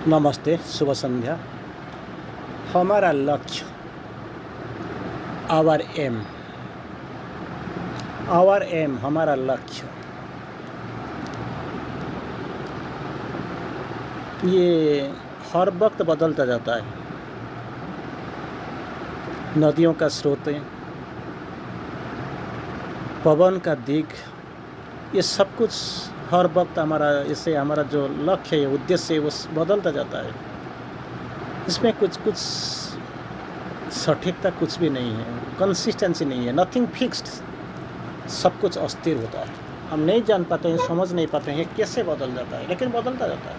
नमस्ते, शुभ संध्या। हमारा लक्ष्य, आवर एम हमारा लक्ष्य, ये हर वक्त बदलता जाता है। नदियों का स्रोत, पवन का दिग, ये सब कुछ हर वक्त इससे हमारा जो लक्ष्य है, उद्देश्य है, वो बदलता जाता है। इसमें कुछ सटीकता कुछ भी नहीं है, कंसिस्टेंसी नहीं है, नथिंग फिक्स्ड। सब कुछ अस्थिर होता है। हम नहीं जान पाते हैं, समझ नहीं पाते हैं कैसे बदल जाता है, लेकिन बदलता जाता है।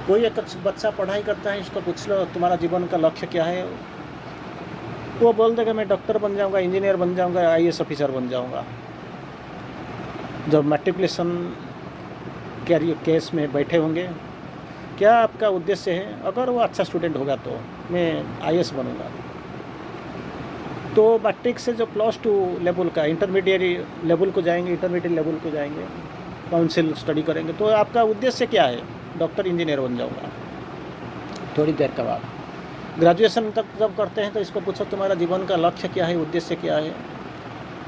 कोई एक बच्चा पढ़ाई करता है, इसको पूछ लो तुम्हारा जीवन का लक्ष्य क्या है, वो बोल देगा मैं डॉक्टर बन जाऊंगा, इंजीनियर बन जाऊंगा, आईएएस ऑफिसर बन जाऊंगा। जब मैट्रिकुलेशन कैरियर केस में बैठे होंगे, क्या आपका उद्देश्य है? अगर वो अच्छा स्टूडेंट होगा तो मैं आईएएस बनूंगा। तो मैट्रिक से जो +2 लेवल का इंटरमीडिएट लेवल को जाएंगे, काउंसिल स्टडी करेंगे, तो आपका उद्देश्य क्या है? डॉक्टर इंजीनियर बन जाऊंगा। थोड़ी देर के बाद ग्रेजुएशन तक जब करते हैं तो इसको पूछो तुम्हारा जीवन का लक्ष्य क्या है, उद्देश्य क्या है?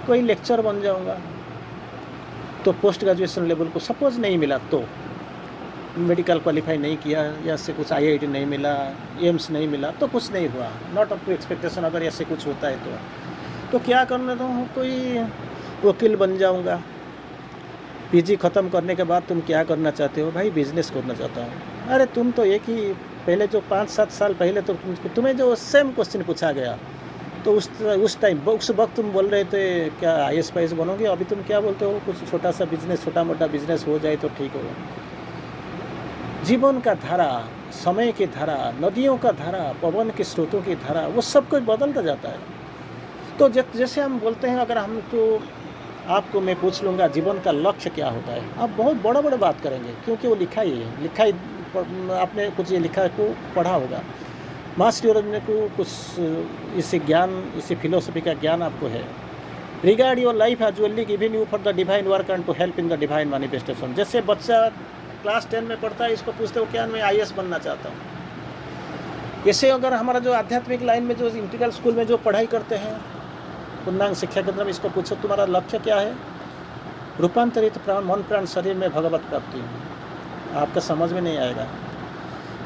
कोई लेक्चर बन जाऊंगा। तो पोस्ट ग्रेजुएशन लेवल को सपोज नहीं मिला, तो मेडिकल क्वालिफाई नहीं किया, या से कुछ आईआईटी नहीं मिला, एम्स नहीं मिला, तो कुछ नहीं हुआ, नॉट अप टू एक्सपेक्टेशन। अगर ऐसे कुछ होता है तो क्या करने दो, कोई वकील बन जाऊंगा। पीजी ख़त्म करने के बाद तुम क्या करना चाहते हो? भाई बिजनेस करना चाहता हूँ। अरे तुम तो एक ही पहले जो 5-7 साल पहले तो तुम्हें जो सेम क्वेश्चन पूछा गया, तो उस टाइम उस वक्त तुम बोल रहे थे क्या आईएएस बनोगे, अभी तुम क्या बोलते हो? कुछ छोटा मोटा बिजनेस हो जाए तो ठीक होगा। जीवन का धारा, समय की धारा, नदियों का धारा, पवन के स्रोतों की धारा, वो सब कुछ बदलता जाता है। तो जैसे हम बोलते हैं, अगर हम तो आपको मैं पूछ लूँगा जीवन का लक्ष्य क्या होता है, आप बहुत बड़ा बात करेंगे, क्योंकि वो लिखा ही आपने कुछ ये लिखा को पढ़ा होगा। मास्टर योरजने को कुछ इसी फिलोसफी का ज्ञान आपको है। Regard your life as wholly given you for the divine work and to help in the divine manifestation. जैसे बच्चा क्लास 10 में पढ़ता है, इसको पूछते हो क्या मैं आईएएस बनना चाहता हूँ। ऐसे अगर हमारा जो आध्यात्मिक लाइन में जो इंटीग्रल स्कूल में जो पढ़ाई करते हैं, पूर्णांग शिक्षा केंद्र में, इसको पूछो तुम्हारा लक्ष्य क्या है? रूपांतरित प्राण, मन प्राण शरीर में भगवत प्राप्ति। आपका समझ में नहीं आएगा।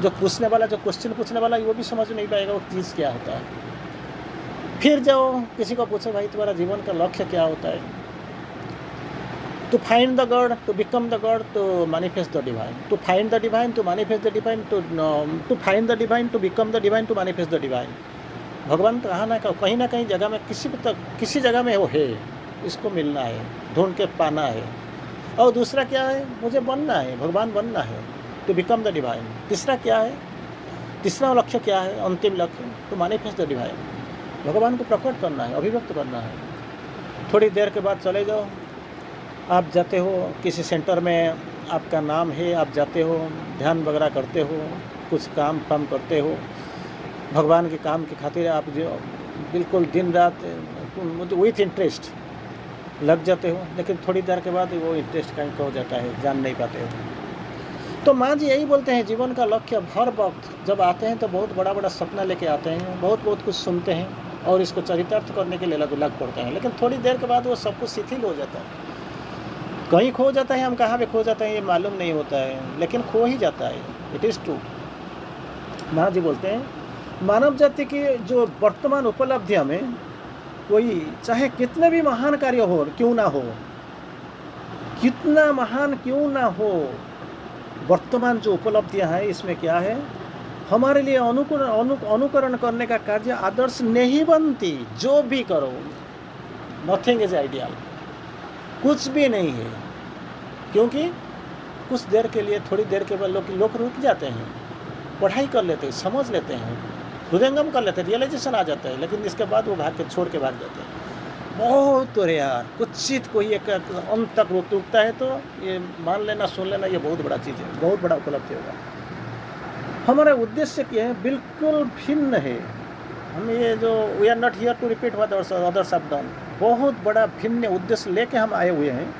जो पूछने वाला, जो क्वेश्चन पूछने वाला, वो भी समझ नहीं पाएगा वो चीज़ क्या होता है। फिर जाओ किसी को पूछो भाई तुम्हारा जीवन का लक्ष्य क्या होता है? To find the God, to become the God, to manifest the divine. To find the divine, to manifest the divine, to find the divine, to become the divine, to manifest the divine. भगवान कहीं ना कहीं जगह में, किसी जगह में वो है, इसको मिलना है, ढूंढ के पाना है। और दूसरा क्या है? मुझे बनना है, भगवान बनना है, टू बिकम द डिवाइन। तीसरा क्या है? तीसरा लक्ष्य क्या है? अंतिम लक्ष्य टू मैनिफेस्ट द डिवाइन, भगवान को प्रकट करना है, अभिव्यक्त करना है। थोड़ी देर के बाद चले जाओ, आप जाते हो किसी सेंटर में, आपका नाम है, आप जाते हो, ध्यान वगैरह करते हो, कुछ काम करते हो, भगवान के काम की खातिर आप जो बिल्कुल दिन रात विथ इंटरेस्ट लग जाते हो, लेकिन थोड़ी देर के बाद वो इंटरेस्ट कहीं खो जाता है, जान नहीं पाते हो। तो माँ जी यही बोलते हैं, जीवन का लक्ष्य हर वक्त जब आते हैं तो बहुत बड़ा सपना लेके आते हैं, बहुत कुछ सुनते हैं और इसको चरितार्थ करने के लिए लग पड़ते हैं, लेकिन थोड़ी देर के बाद वो सब कुछ शिथिल हो जाता है, कहीं खो जाता है। हम कहाँ पे खो जाते हैं ये मालूम नहीं होता है, लेकिन खो ही जाता है। It is true. माँ जी बोलते हैं मानव जाति की जो वर्तमान उपलब्धियाँ में, कोई चाहे कितने भी महान कार्य हो क्यों ना हो, कितना महान क्यों ना हो, वर्तमान जो उपलब्धियां हैं इसमें क्या है? हमारे लिए अनुकरण करने का कार्य आदर्श नहीं बनती। जो भी करो, नथिंग इज आइडियल, कुछ भी नहीं है। क्योंकि कुछ देर के लिए, थोड़ी देर के बाद लोग रुक जाते हैं, पढ़ाई कर लेते हैं, समझ लेते हैं, हृदयंगम कर लेते हैं, रियलाइजेशन आ जाता है, लेकिन इसके बाद वो छोड़ के भाग जाते हैं। बहुत तो यार कुछ कोई एक अंत तक रुकता है, तो ये मान लेना, सुन लेना, ये बहुत बड़ा चीज़ है, बहुत बड़ा उपलब्धि होगा। हमारा उद्देश्य क्या है? बिल्कुल भिन्न है। हम ये जो we are not here to repeat what others have done, बहुत बड़ा भिन्न उद्देश्य लेके हम आए हुए हैं,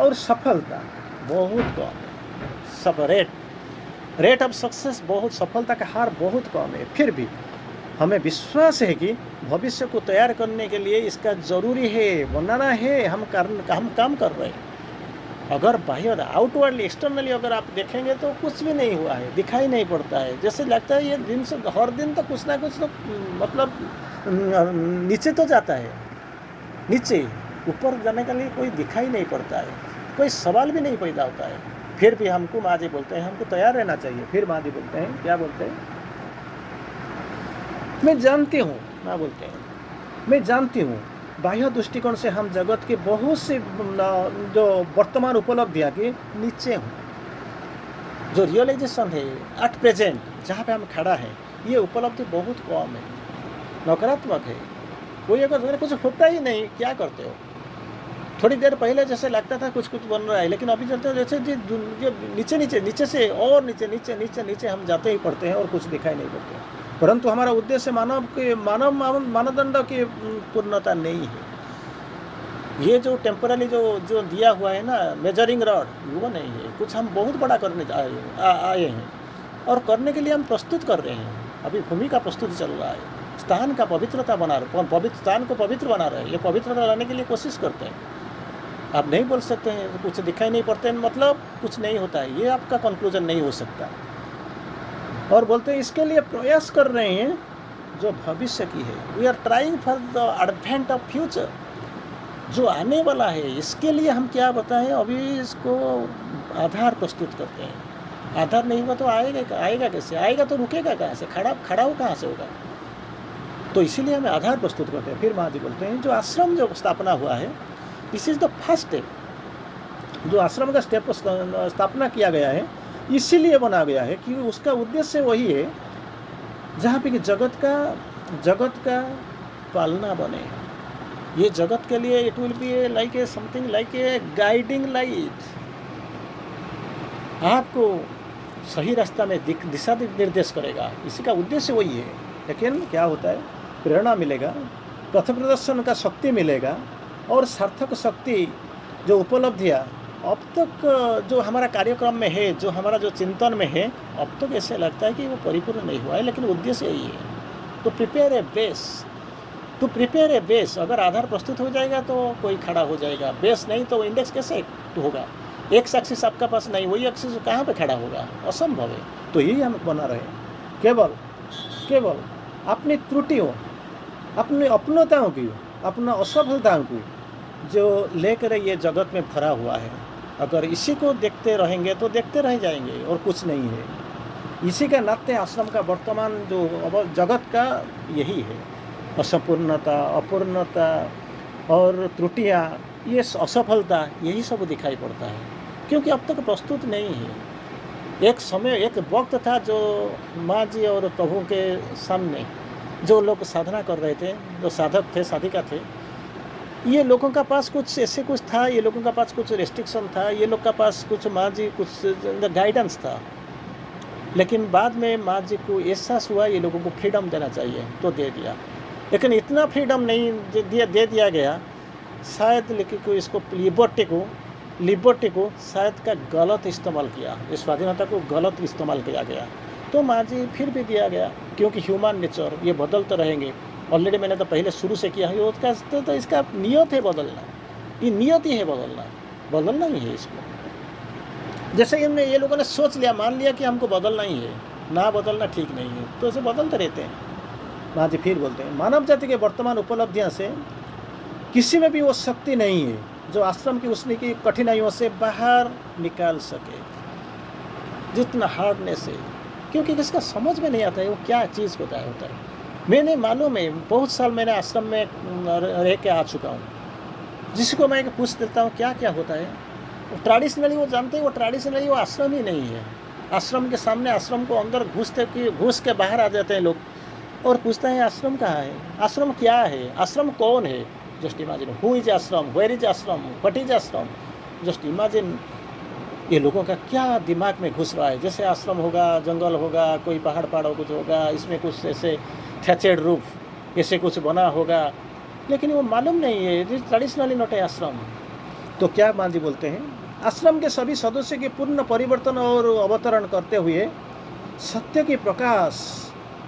और सफलता बहुत कम है। सेपरेट रेट ऑफ सक्सेस बहुत, सफलता का हार बहुत कम है। फिर भी हमें विश्वास है कि भविष्य को तैयार करने के लिए इसका ज़रूरी है, बनाना है, हम काम कर रहे हैं। अगर बाहर आउटवर्डली एक्सटर्नली अगर आप देखेंगे तो कुछ भी नहीं हुआ है, दिखाई नहीं पड़ता है। जैसे लगता है ये दिन से हर दिन तो कुछ ना कुछ तो मतलब नीचे तो जाता है, नीचे ऊपर जाने के लिए कोई दिखाई नहीं पड़ता है, कोई सवाल भी नहीं पैदा होता है। फिर भी हमको माँ जी बोलते हैं हमको तैयार रहना चाहिए। फिर माँ जी बोलते हैं, क्या बोलते हैं, मैं जानती हूँ, माँ बोलते हैं मैं जानती हूँ बाह्य दृष्टिकोण से हम जगत के बहुत से जो वर्तमान उपलब्धियाँ के नीचे हूँ। जो रियलाइजेशन है एट प्रेजेंट जहाँ पे हम खड़ा है, ये उपलब्धि बहुत कम है, नकारात्मक है। कोई अगर कुछ होता ही नहीं, क्या करते हो? थोड़ी देर पहले जैसे लगता था कुछ बन रहा है, लेकिन अभी चलते जैसे नीचे से और नीचे हम जाते ही पड़ते हैं और कुछ दिखाई नहीं पड़ते। परंतु हमारा उद्देश्य मानदंड की पूर्णता नहीं है। ये जो टेम्पररी जो दिया हुआ है ना मेजरिंग रॉड, वो नहीं है। कुछ हम बहुत बड़ा करने आए हैं और करने के लिए हम प्रस्तुत कर रहे हैं। अभी भूमि का प्रस्तुति चल रहा है, स्थान का पवित्रता बना रहे, स्थान को पवित्र बना रहे हैं। ये पवित्रता लाने के लिए कोशिश करते हैं। आप नहीं बोल सकते हैं कुछ दिखाई नहीं पड़ते हैं मतलब कुछ नहीं होता है, ये आपका कंक्लूजन नहीं हो सकता। और बोलते हैं इसके लिए प्रयास कर रहे हैं जो भविष्य की है। We are trying for the advent of future, जो आने वाला है इसके लिए हम क्या बताएं। अभी इसको आधार प्रस्तुत करते हैं। आधार नहीं हुआ तो आएगा कैसे? आएगा तो रुकेगा कहाँ से? खड़ा हो कहाँ से होगा? तो इसीलिए हमें आधार प्रस्तुत करते हैं। फिर माँ जी बोलते हैं जो आश्रम जो स्थापना हुआ है, this is the first step. जो आश्रम का स्टेप स्थापना किया गया है इसीलिए बना गया है कि उसका उद्देश्य वही है जहाँ पे कि जगत का पालना बने। ये जगत के लिए it will be like a something like a guiding light. आपको सही रास्ता में दिशा निर्देश करेगा, इसी का उद्देश्य वही है। लेकिन क्या होता है, प्रेरणा मिलेगा, पथ प्रदर्शन का शक्ति मिलेगा और सार्थक शक्ति जो उपलब्धियाँ अब तक जो हमारा कार्यक्रम में है, जो हमारा जो चिंतन में है, अब तक ऐसे लगता है कि वो परिपूर्ण नहीं हुआ है, लेकिन उद्देश्य यही है। तो प्रिपेयर ए बेस। अगर आधार प्रस्तुत हो जाएगा तो कोई खड़ा हो जाएगा। बेस नहीं तो इंडेक्स कैसे होगा? एक एक्सिस आपका पास नहीं, वही एक्सिस कहाँ पे खड़ा होगा? असंभव है। तो यही हम बना रहे हैं। केवल अपनी त्रुटियों, अपनी अपनताओं की, अपना असफलताओं की जो लेकर ये जगत में भरा हुआ है, अगर इसी को देखते रहेंगे तो देखते रह जाएंगे और कुछ नहीं है। इसी का नाते आश्रम का वर्तमान जो जगत का यही है, असंपूर्णता, अपूर्णता और त्रुटियाँ, ये असफलता, यही सब दिखाई पड़ता है क्योंकि अब तक प्रस्तुत नहीं है। एक वक्त था जो माँ जी और प्रभु के सामने जो लोग साधना कर रहे थे, जो साधक थे, साधिका थे, ये लोगों का पास कुछ ऐसे कुछ था, ये लोगों का पास कुछ रेस्ट्रिक्शन था, ये लोग का पास कुछ माँ जी कुछ गाइडेंस था। लेकिन बाद में माँ जी को एहसास हुआ ये लोगों को फ्रीडम देना चाहिए तो दे दिया। लेकिन इतना फ्रीडम नहीं दे दिया गया, शायद लेकिन कोई इसको लिबर्टी को शायद का गलत इस्तेमाल किया, इस स्वाधीनता को गलत इस्तेमाल किया गया। तो माँ जी फिर भी दिया गया क्योंकि ह्यूमन नेचर ये बदलते रहेंगे। ऑलरेडी मैंने तो पहले शुरू से किया है, उसका तो इसका नियत है बदलना, ये नियत ही है बदलना ही है इसको। जैसे ये लोगों ने सोच लिया, मान लिया कि हमको बदलना ही है, ना बदलना ठीक नहीं है, तो ऐसे बदलते रहते हैं। माँ जी फिर बोलते हैं मानव जाति के वर्तमान उपलब्धियाँ से किसी में भी वो शक्ति नहीं है जो आश्रम की उसने की कठिनाइयों से बाहर निकाल सके, जितना हार्डनेस है, क्योंकि इसका समझ में नहीं आता है वो क्या चीज़ होता है। मैंने मालूम है, बहुत साल मैंने आश्रम में रह के आ चुका हूँ। जिसको मैं पूछ देता हूँ क्या क्या होता है, वो ट्रेडिशनली वो जानते हैं वो ट्रेडिशनली वो आश्रम ही नहीं है। आश्रम के सामने, आश्रम को अंदर घुस के बाहर आ जाते हैं लोग और पूछते हैं आश्रम कहाँ है, आश्रम क्या है, आश्रम कौन है। जस्ट इमेजिन हु इज आश्रम, वेयर इज आश्रम, व्हाट इज आश्रम। जस्ट इमेजिन ये लोगों का क्या दिमाग में घुस रहा है। जैसे आश्रम होगा, जंगल होगा, कोई पहाड़ कुछ होगा, इसमें कुछ ऐसे थैचेड रूफ ऐसे कुछ बना होगा, लेकिन वो मालूम नहीं है, it is traditionally not a आश्रम। तो क्या माँ जी बोलते हैं, आश्रम के सभी सदस्यों के पूर्ण परिवर्तन और अवतरण करते हुए सत्य की प्रकाश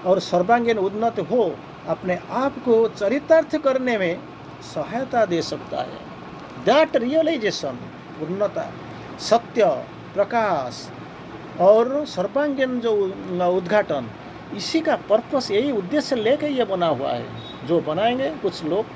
और सर्वांगीण उन्नति हो अपने आप को चरितार्थ करने में सहायता दे सकता है। दैट रियलाइजेशन, उन्नता, सत्य, प्रकाश और सर्वांगीण जो उद्घाटन, इसी का पर्पस, यही उद्देश्य लेके ये बना हुआ है। जो बनाएंगे कुछ लोग,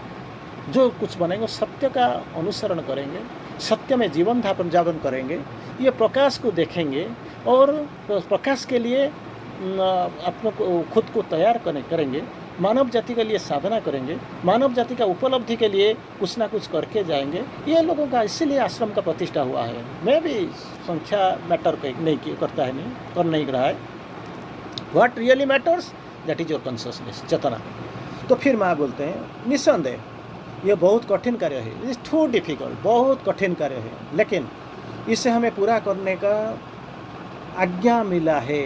जो कुछ बनेंगे सत्य का अनुसरण करेंगे, सत्य में जीवन जापन करेंगे, ये प्रकाश को देखेंगे और प्रकाश के लिए अपनों को खुद को तैयार करेंगे, मानव जाति के लिए साधना करेंगे, मानव जाति का उपलब्धि के लिए कुछ ना कुछ करके जाएंगे। ये लोगों का इसीलिए आश्रम का प्रतिष्ठा हुआ है। मैं भी संख्या मैटर नहीं करता है, नहीं कर नहीं रहा है। What really matters, that is your consciousness, चेतना। तो फिर माँ बोलते हैं निस्संदेह ये बहुत कठिन कार्य है, इट इज़ टू डिफिकल्ट, बहुत कठिन कार्य है, लेकिन इसे हमें पूरा करने का आज्ञा मिला है।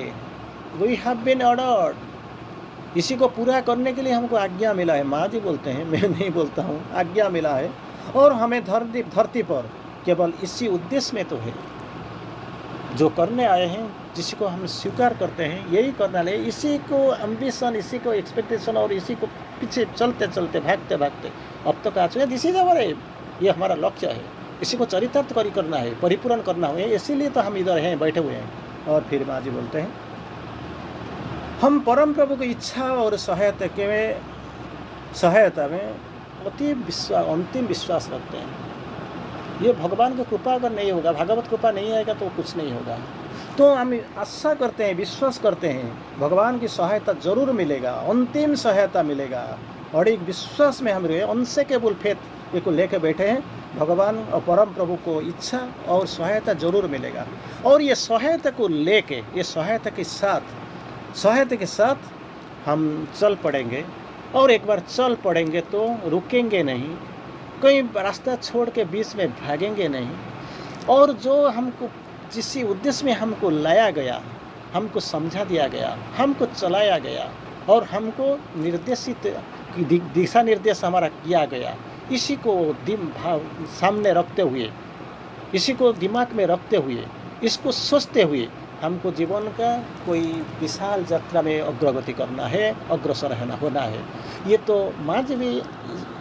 वी हैव बीन ऑर्डर्ड, इसी को पूरा करने के लिए हमको आज्ञा मिला है। माँ जी बोलते हैं, मैं नहीं बोलता हूँ, आज्ञा मिला है। और हमें धरती पर केवल इसी उद्देश्य में तो है जो करने आए हैं, जिसको हम स्वीकार करते हैं, यही करना है। इसी को एम्बिशन, इसी को एक्सपेक्टेशन और इसी को पीछे चलते चलते भागते भागते अब तक आ चुके। दिस इज अवर एम, ये हमारा लक्ष्य है, इसी को चरितार्थ करना है, परिपूर्ण करना है, इसीलिए तो हम इधर हैं, बैठे हुए हैं। और फिर माँ जी बोलते हैं हम परम प्रभु की इच्छा और सहायता में अंतिम विश्वास रखते हैं। ये भगवान की कृपा अगर नहीं होगा, भागवत कृपा नहीं आएगा तो कुछ नहीं होगा। तो हम आशा करते हैं, विश्वास करते हैं भगवान की सहायता जरूर मिलेगा, अंतिम सहायता मिलेगा। और एक विश्वास में हम रहे, अनशेकेबल फेथ ये को लेके बैठे हैं। भगवान और परम प्रभु को इच्छा और सहायता जरूर मिलेगा। और ये सहायता को लेके, ये सहायता के साथ हम चल पड़ेंगे। और एक बार चल पड़ेंगे तो रुकेंगे नहीं, कहीं रास्ता छोड़ के बीच में भागेंगे नहीं। और जो हमको जिस उद्देश्य में हमको लाया गया, हमको समझा दिया गया, हमको चलाया गया और हमको दिशा निर्देश हमारा किया गया, इसी को सामने रखते हुए, इसी को दिमाग में रखते हुए, इसको सोचते हुए हमको जीवन का कोई विशाल यात्रा में अग्रगति करना है, अग्रसर होना है। ये तो माँ जी भी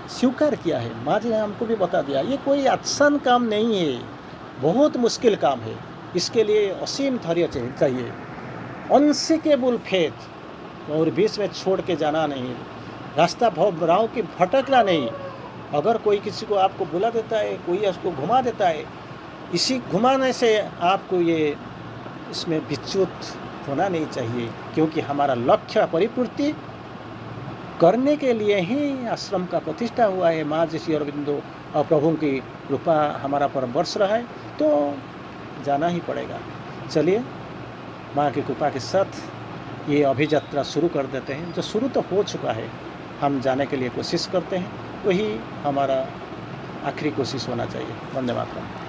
स्वीकार किया है, माँ जी ने हमको भी बता दिया। ये कोई आसान काम नहीं है, बहुत मुश्किल काम है। इसके लिए असीम धैर्य चाहिए, अनशेकेबल फेथ, और बीच में छोड़ के जाना नहीं, रास्ता राह की भटकना नहीं। अगर कोई किसी को आपको बुला देता है, कोई उसको घुमा देता है, इसी घुमाने से आपको ये इसमें विच्युत होना नहीं चाहिए, क्योंकि हमारा लक्ष्य परिपूर्ति करने के लिए ही आश्रम का प्रतिष्ठा हुआ है। माँ जी श्री अरविंदो और प्रभु की कृपा हमारा पर बरस रहा है, तो जाना ही पड़ेगा। चलिए माँ की कृपा के साथ ये अभियात्रा शुरू कर देते हैं। जो शुरू तो हो चुका है, हम जाने के लिए कोशिश करते हैं, वही हमारा आखिरी कोशिश होना चाहिए। वंदे मातरम।